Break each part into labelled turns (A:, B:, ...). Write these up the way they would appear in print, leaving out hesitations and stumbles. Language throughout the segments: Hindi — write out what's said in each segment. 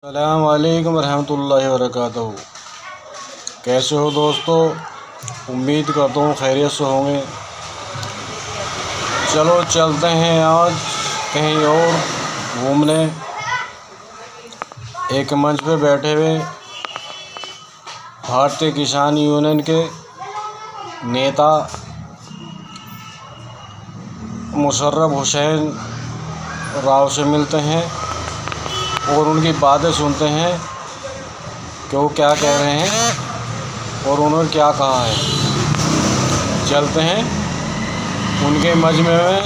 A: अस्सलाम वालेकुम रहमतुल्लाहि वबरकातुहू। कैसे हो दोस्तों? उम्मीद करता हूँ खैरियत से होंगे। चलो चलते हैं आज कहीं और घूमने। एक मंच पे बैठे हुए भारतीय किसान यूनियन के नेता मुशर्रफ हुसैन राव से मिलते हैं और उनकी बातें सुनते हैं कि वो क्या कह रहे हैं और उन्होंने क्या कहा है। चलते हैं उनके मजमे में,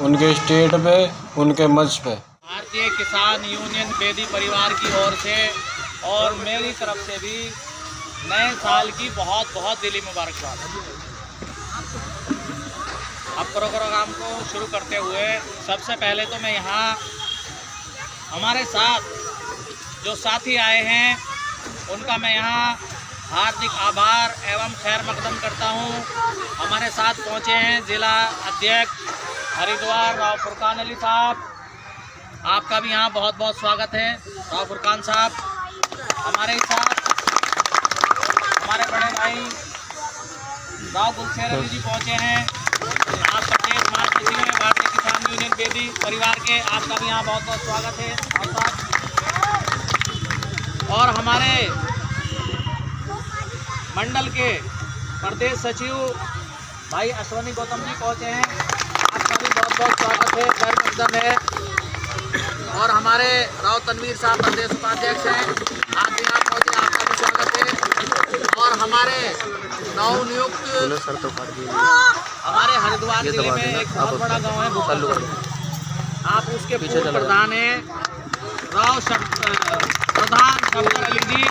A: उनके स्टेट पे, उनके मंच पे।
B: भारतीय किसान यूनियन बेदी परिवार की ओर से और मेरी तरफ से भी नए साल की बहुत बहुत दिली मुबारकबाद। अब प्रोग्राम को शुरू करते हुए सबसे पहले तो मैं यहाँ हमारे साथ जो साथी आए हैं उनका मैं यहाँ हार्दिक आभार एवं खैर मकदम करता हूँ। हमारे साथ पहुँचे हैं जिला अध्यक्ष हरिद्वार राव फुरकान अली साहब, आपका भी यहाँ बहुत बहुत स्वागत है। राव फुरकान साहब हमारे साथ हमारे बड़े भाई राव गुलशेर अली जी पहुँचे हैं। आप प्रदेश महासचिव हैं भारतीय किसान यूनियन बेदी परिवार के, आपका भी यहाँ बहुत बहुत स्वागत है। और हमारे मंडल के प्रदेश सचिव भाई अश्वनी गौतम जी पहुँचे हैं, आपका भी बहुत बहुत स्वागत है, खैर मकदम है। और हमारे राव तनवीर साहब प्रदेश उपाध्यक्ष हैं, आप भी यहाँ पहुँचे, आपका भी स्वागत है। और हमारे नवनियुक्त हमारे हरिद्वार जिले में एक बहुत बड़ा गांव है भूपल, आप उसके पूर्व प्रधान हैं राव प्रधान शफकर अली जी।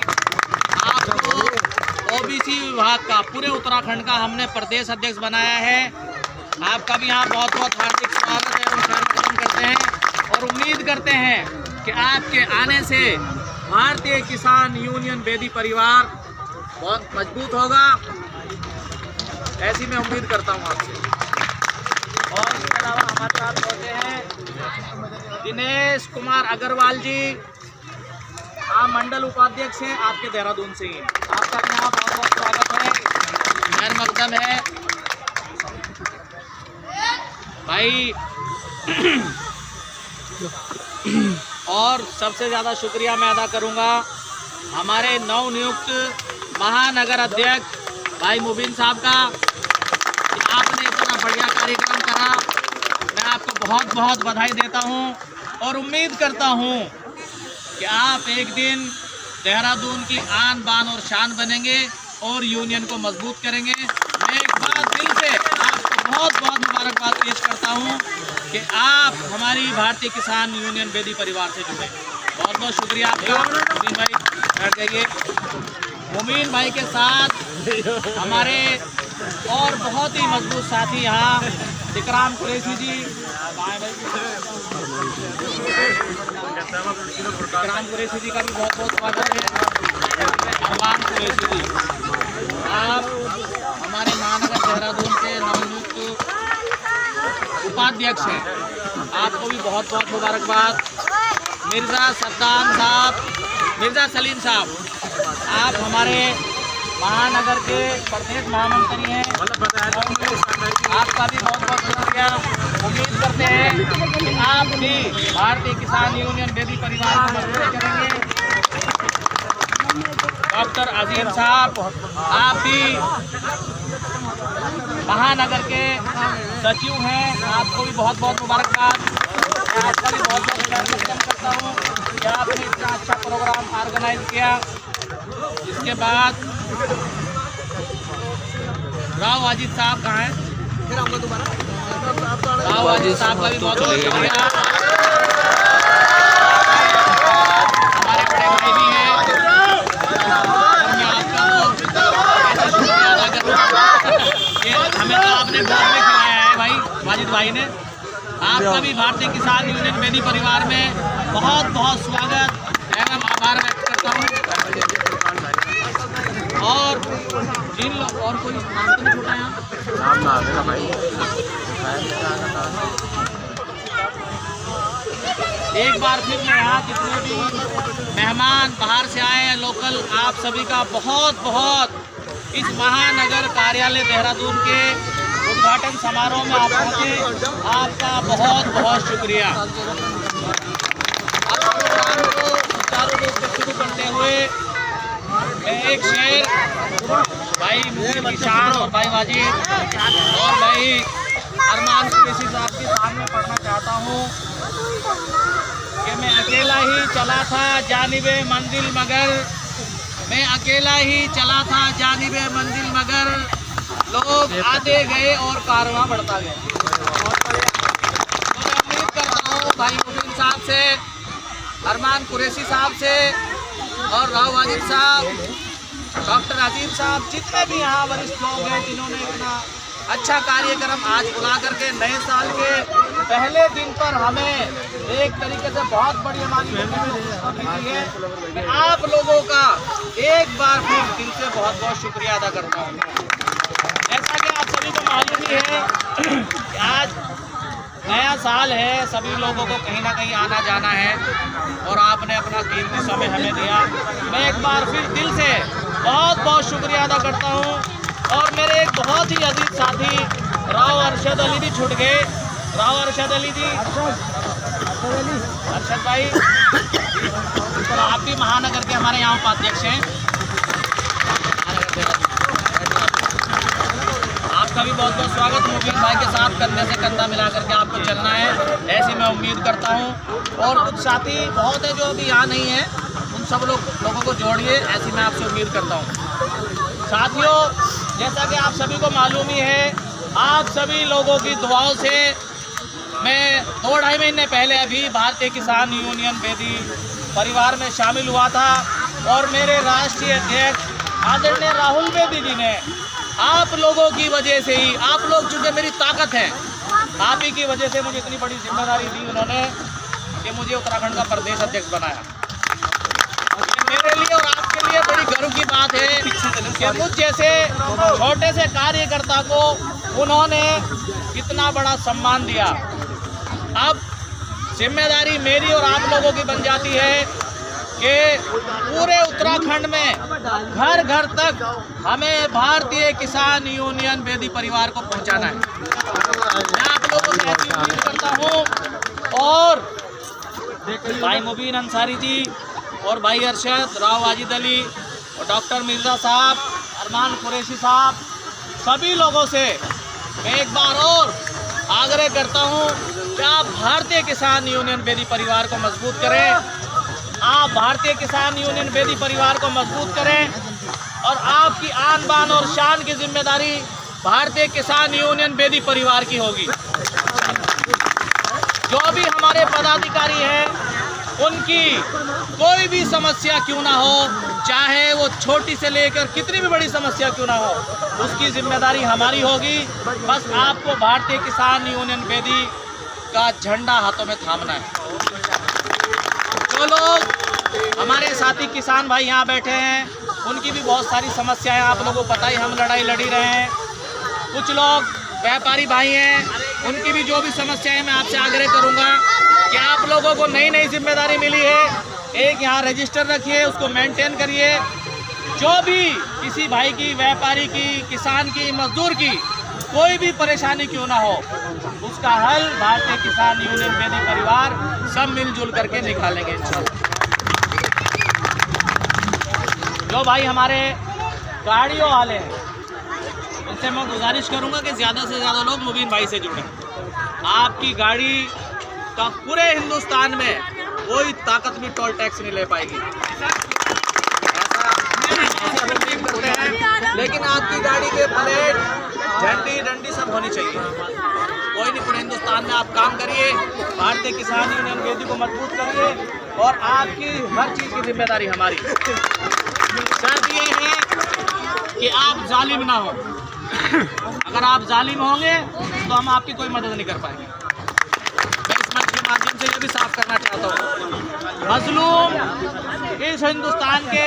B: आपको ओबीसी विभाग का पूरे उत्तराखंड का हमने प्रदेश अध्यक्ष बनाया है, आपका भी यहाँ बहुत बहुत हार्दिक स्वागत है और खैर करते हैं। और उम्मीद करते हैं कि आपके आने से भारतीय किसान यूनियन बेदी परिवार बहुत मजबूत होगा, ऐसी मैं उम्मीद करता हूँ आपसे। और इसके अलावा हमारे साथ होते हैं दिनेश कुमार अग्रवाल जी, आप मंडल उपाध्यक्ष हैं, आपके देहरादून से ही हैं, आपका भी यहाँ बहुत बहुत स्वागत है, खैर मकदम है भाई। और सबसे ज़्यादा शुक्रिया मैं अदा करूँगा हमारे नवनियुक्त महानगर अध्यक्ष भाई मुबीन साहब का, कि आपने इतना बढ़िया कार्यक्रम करा। मैं आपको बहुत बहुत बधाई देता हूं और उम्मीद करता हूं कि आप एक दिन देहरादून की आन बान और शान बनेंगे और यूनियन को मजबूत करेंगे। मैं एक बार दिल से आपको बहुत बहुत मुबारकबाद पेश करता हूं कि आप हमारी भारतीय किसान यूनियन बेदी परिवार से जुड़े। बहुत बहुत शुक्रिया आपका। मुबीन भाई बैठ जाइए। मुबीन भाई के साथ हमारे और बहुत ही मजबूत साथी यहाँ विक्रांत कुरैशी जी, विक्रांत कुरैशी जी का भी बहुत बहुत स्वागत है। अरमान कुरैशी जी, आप हमारे महानगर देहरादून के नवनियुक्त उपाध्यक्ष हैं, आपको भी बहुत बहुत मुबारकबाद। मिर्ज़ा सद्दाम साहब, मिर्ज़ा सलीम साहब, आप हमारे महानगर के प्रदेश महामंत्री हैं, आपका भी बहुत बहुत शुक्रिया। उम्मीद करते हैं कि आप भी भारतीय किसान यूनियन बेदी परिवार को मजबूत करेंगे। डॉक्टर अजीम साहब, आप भी महानगर के सचिव हैं, आपको भी बहुत बहुत मुबारकबाद। मैं आपका भी बहुत बहुत धन्यवाद करता हूँ कि आपने इतना अच्छा प्रोग्राम ऑर्गेनाइज किया। इसके बाद राव वाजिद साहब कहाँ हैं? फिर आऊँगा दोबारा। राव वाजिद साहब का भी बहुत बहुत शुक्रिया। हमारे बड़े भाई भी हैं, मैं आपका शुक्रिया अदा करूँ कि हमें तो आपने बहुत में खिलाया है भाई, वाजिद भाई ने। आपका भी भारतीय किसान यूनियन बेदी परिवार में बहुत बहुत स्वागत एवं आभार व्यक्त करता हूँ। और जिन लोग और कोई नाम तो नहीं छूटा यहाँ, नाम ना आएगा भाई। एक बार फिर मैं यहाँ जितने भी मेहमान बाहर से आए हैं लोकल, आप सभी का बहुत बहुत इस महानगर कार्यालय देहरादून के उद्घाटन समारोह में आप पहुँचे, आपका बहुत बहुत शुक्रिया। अब प्रोग्राम को सुचारू रूप से शुरू करते हुए मैं एक शेर भाई मुबीन की शान और भाई वाजिद और भाई अरमान कुरैशी साहब के सामने पढ़ना चाहता हूँ कि मैं अकेला ही चला था जानिबे मंजिल मगर, मैं अकेला ही चला था जानिबे मंजिल मगर, लोग आते गए और कारवां बढ़ता गया। तो मैं उम्मीद करता हूँ भाई मुबीन साहब से, अरमान कुरैशी साहब से और राव वाजिद साहब, डॉक्टर अजीम साहब, जितने भी यहाँ वरिष्ठ लोग हैं जिन्होंने इतना अच्छा कार्यक्रम आज बुला करके नए साल के पहले दिन पर हमें एक तरीके से बहुत बड़ी हमारी मिली है। मैं आप लोगों का एक बार फिर दिल से बहुत बहुत शुक्रिया अदा करता हूँ। जैसा कि आप सभी को मालूम ही है कि आज नया साल है, सभी लोगों को कहीं ना कहीं आना जाना है और आपने अपना कीमती समय हमें दिया। मैं एक बार फिर दिल से बहुत बहुत शुक्रिया अदा करता हूँ। और मेरे एक बहुत ही अजीज साथी राव अरशद अली भी छूट गए। राव अरशद अली जी, अरशद भाई, तो आप भी महानगर के हमारे यहाँ उपाध्यक्ष हैं। आपका भी बहुत बहुत स्वागत। मुबीन भाई के साथ कंधे से कंधा मिला करके आपको चलना है, ऐसी मैं उम्मीद करता हूँ। और कुछ साथी बहुत है जो अभी यहाँ नहीं है, उन सब लोगों को जोड़िए, ऐसी मैं आपसे उम्मीद करता हूँ। साथियों, जैसा कि आप सभी को मालूम ही है, आप सभी लोगों की दुआओं से मैं 2-2.5 महीने पहले अभी भारतीय किसान यूनियन बेदी परिवार में शामिल हुआ था और मेरे राष्ट्रीय अध्यक्ष आदरणीय राहुल बेदी जी ने आप लोगों की वजह से ही, आप लोग चूँकि मेरी ताकत हैं, आप ही की वजह से मुझे इतनी बड़ी जिम्मेदारी दी उन्होंने कि मुझे उत्तराखंड का प्रदेश अध्यक्ष बनाया। मेरे लिए और आपके लिए बड़ी गर्व की बात है कि मुझ जैसे छोटे से कार्यकर्ता को उन्होंने इतना बड़ा सम्मान दिया। अब जिम्मेदारी मेरी और आप लोगों की बन जाती है कि पूरे उत्तराखंड में घर घर तक हमें भारतीय किसान यूनियन बेदी परिवार को पहुंचाना है। मैं आप लोगों से ऐसी उम्मीद करता हूं और भाई मुबीन अंसारी जी और भाई अरशद, राव वाजिद अली और डॉक्टर मिर्ज़ा साहब, अरमान कुरैशी साहब, सभी लोगों से मैं एक बार और आग्रह करता हूं कि आप भारतीय किसान यूनियन बेदी परिवार को मजबूत करें। आप भारतीय किसान यूनियन बेदी परिवार को मजबूत करें और आपकी आन बान और शान की जिम्मेदारी भारतीय किसान यूनियन बेदी परिवार की होगी। जो भी हमारे पदाधिकारी हैं, उनकी कोई भी समस्या क्यों ना हो, चाहे वो छोटी से लेकर कितनी भी बड़ी समस्या क्यों ना हो, उसकी जिम्मेदारी हमारी होगी। बस आपको भारतीय किसान यूनियन बेदी का झंडा हाथों में थामना है। जो लोग हमारे साथी किसान भाई यहाँ बैठे हैं, उनकी भी बहुत सारी समस्याएं आप लोगों को पता ही, हम लड़ाई लड़ी रहे हैं। कुछ लोग व्यापारी भाई हैं, उनकी भी जो भी समस्याएं, मैं आपसे आग्रह करूँगा कि आप लोगों को नई नई जिम्मेदारी मिली है, एक यहाँ रजिस्टर रखिए, उसको मेंटेन करिए। जो भी किसी भाई की, व्यापारी की, किसान की, मजदूर की कोई भी परेशानी क्यों ना हो, उसका हल भारतीय किसान यूनियन बेदी परिवार सब मिलजुल करके निकालेंगे इंशाल्लाह। जो भाई हमारे गाड़ियों वाले हैं, उनसे मैं गुजारिश करूंगा कि ज़्यादा से ज़्यादा लोग मुबीन भाई से जुड़ें। आपकी गाड़ी का पूरे हिंदुस्तान में कोई ताकत भी टोल टैक्स नहीं ले पाएगी, ऐसा करते हैं। लेकिन आपकी गाड़ी के प्लेट, झंडी, डंडी सब होनी चाहिए। कोई नहीं, पूरे हिंदुस्तान में आप काम करिए, भारतीय किसान यूनियन बेदी को मजबूत करिए और आपकी हर चीज़ की जिम्मेदारी हमारी। शर्त ये है कि आप जालिम ना हो। अगर आप जालिम होंगे तो हम आपकी कोई मदद नहीं कर पाएंगे। मैं इस मंच के माध्यम से ये भी साफ करना चाहता हूँ, मजलूम इस हिंदुस्तान के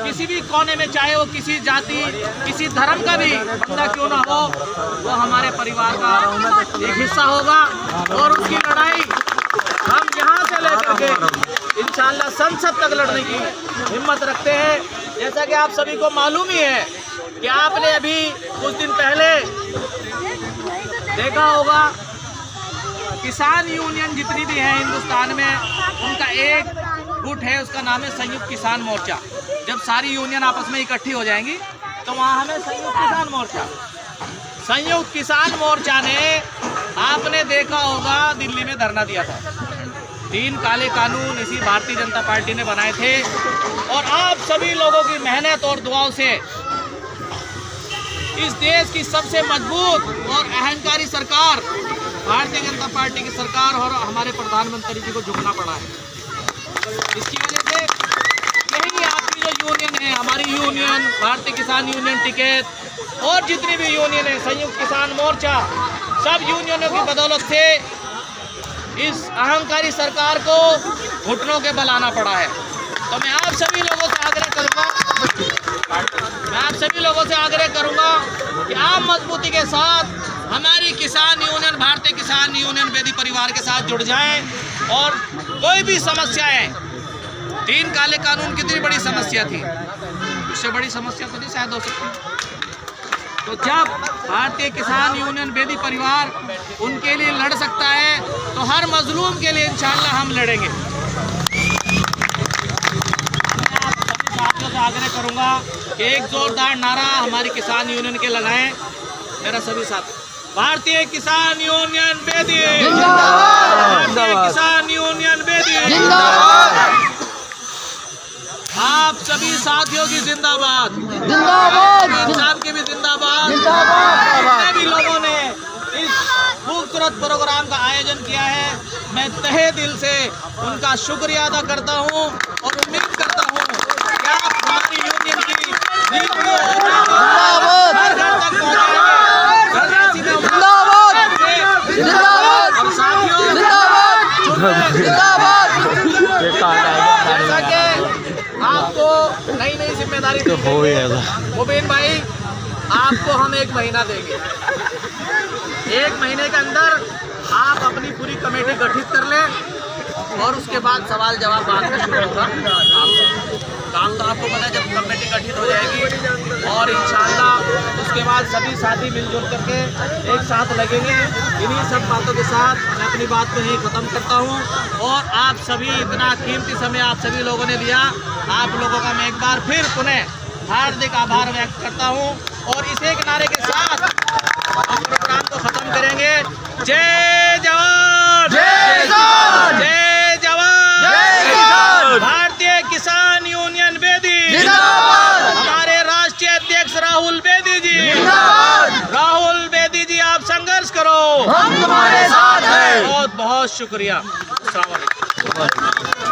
B: किसी भी कोने में, चाहे वो किसी जाति, किसी धर्म का भी बंदा क्यों ना हो, वो हमारे परिवार का एक हिस्सा होगा और उसकी लड़ाई हम यहाँ से लेकर करके इंशाल्लाह संसद तक लड़ने की हिम्मत रखते हैं। जैसा कि आप सभी को मालूम ही है कि आपने अभी कुछ दिन पहले देखा होगा, किसान यूनियन जितनी भी है हिंदुस्तान में, उनका एक गुट है, उसका नाम है संयुक्त किसान मोर्चा। जब सारी यूनियन आपस में इकट्ठी हो जाएंगी तो वहाँ हमें संयुक्त किसान मोर्चा, संयुक्त किसान मोर्चा ने आपने देखा होगा दिल्ली में धरना दिया था। 3 काले कानून इसी भारतीय जनता पार्टी ने बनाए थे और आप सभी लोगों की मेहनत और दुआओं से इस देश की सबसे मजबूत और अहंकारी सरकार भारतीय जनता पार्टी की सरकार और हमारे प्रधानमंत्री जी को झुकना पड़ा है। इसकी वजह से यही आपकी जो यूनियन है, हमारी यूनियन भारतीय किसान यूनियन टिकैत और जितनी भी यूनियन है, संयुक्त किसान मोर्चा, सब यूनियनों की बदौलत से इस अहंकारी सरकार को घुटनों के बल आना पड़ा है। तो मैं आप सभी लोगों से आग्रह करूंगा कि आप मजबूती के साथ हमारी किसान यूनियन भारतीय किसान यूनियन बेदी परिवार के साथ जुड़ जाएं और कोई भी समस्याएं, 3 काले कानून कितनी बड़ी समस्या थी, इससे बड़ी समस्या तो नहीं शायद हो सकती। तो जब भारतीय किसान यूनियन बेदी परिवार उनके लिए लड़ सकता है तो हर मजलूम के लिए इंशाल्लाह हम लड़ेंगे। मैं आप सभी साथियों से आग्रह करूंगा कि एक जोरदार नारा हमारी किसान यूनियन के लगाएं। मेरा सभी साथी, भारतीय किसान यूनियन बेदी जिंदाबाद, भारतीय किसान यूनियन बेदी जिंदाबाद, आप सभी साथियों की जिंदाबाद, साहब की भी जिंदाबाद। जितने भी लोगों ने इस खूबसूरत प्रोग्राम का आयोजन किया है, मैं तहे दिल से उनका शुक्रिया अदा करता हूं और उम्मीद करता हूं कि आप हमारी यूनियन की नीतियों और घर घर तक पहुंचाएंगे। और साथियों, जैसा कि आपको नई नई जिम्मेदारी दी गई है, मुबीन भाई आपको हम 1 महीना देंगे। 1 महीने के अंदर आप अपनी पूरी कमेटी गठित कर लें और उसके बाद सवाल जवाब बाद में शुरू होगा। काम तो आपको पता है, जब कमेटी गठित हो जाएगी और इंशाल्लाह उसके बाद सभी साथी मिलजुल करके एक साथ लगेंगे। इन्हीं सब बातों के साथ मैं अपनी बात को यहीं ख़त्म करता हूँ और आप सभी इतना कीमती समय आप सभी लोगों ने दिया, आप लोगों का मैं एक बार फिर पुनः हार्दिक आभार व्यक्त करता हूँ और इस एक नारे के साथ हम प्रोग्राम को खत्म करेंगे। जय जवान, जय किसान, जय जवान, जय किसान। भारतीय किसान यूनियन बेदी जिंदाबाद, हमारे राष्ट्रीय अध्यक्ष राहुल बेदी जी जिंदाबाद। राहुल बेदी जी, आप संघर्ष करो, हम तुम्हारे साथ हैं। बहुत बहुत शुक्रिया। अस्सलाम वालेकुम।